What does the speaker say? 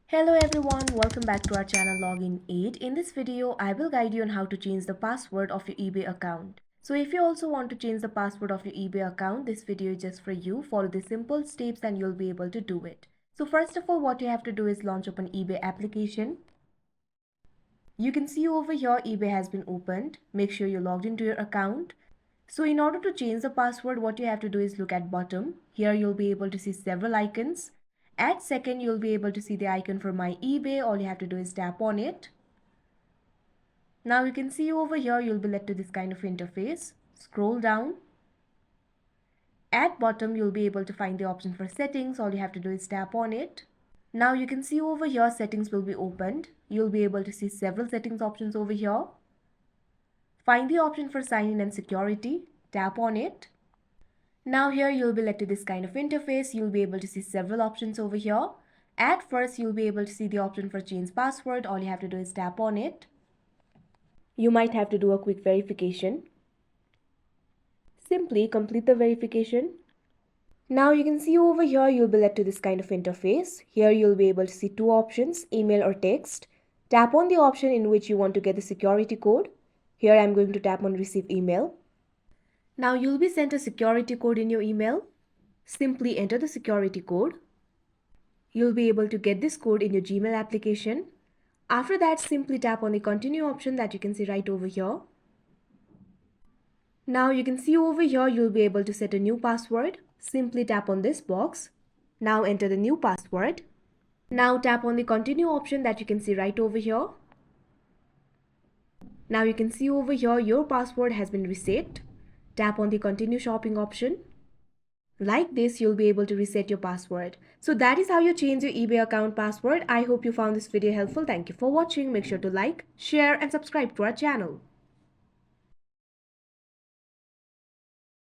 Hello everyone, welcome back to our channel Login Aid. In this video, I will guide you on how to change the password of your eBay account. So if you also want to change the password of your eBay account, this video is just for you. Follow the simple steps and you'll be able to do it. So first of all, what you have to do is launch up an eBay application. You can see over here eBay has been opened. Make sure you're logged into your account. So in order to change the password, what you have to do is look at bottom. Here you'll be able to see several icons. At second, you'll be able to see the icon for My eBay. All you have to do is tap on it. Now you can see over here, you'll be led to this kind of interface. Scroll down. At bottom, you'll be able to find the option for settings. All you have to do is tap on it. Now you can see over here, settings will be opened. You'll be able to see several settings options over here. Find the option for sign in and security. Tap on it. Now here you'll be led to this kind of interface. You'll be able to see several options over here. At first, you'll be able to see the option for change password. All you have to do is tap on it. You might have to do a quick verification. Simply complete the verification. Now you can see over here, you'll be led to this kind of interface. Here you'll be able to see two options, email or text. Tap on the option in which you want to get the security code. Here I'm going to tap on receive email. Now you'll be sent a security code in your email. Simply enter the security code. You'll be able to get this code in your Gmail application. After that, simply tap on the continue option that you can see right over here. Now you can see over here, you'll be able to set a new password. Simply tap on this box. Now enter the new password. Now tap on the continue option that you can see right over here. Now you can see over here, your password has been reset. Tap on the continue shopping option. Like this, you'll be able to reset your password. So that is how you change your eBay account password. I hope you found this video helpful. Thank you for watching. Make sure to like, share and subscribe to our channel.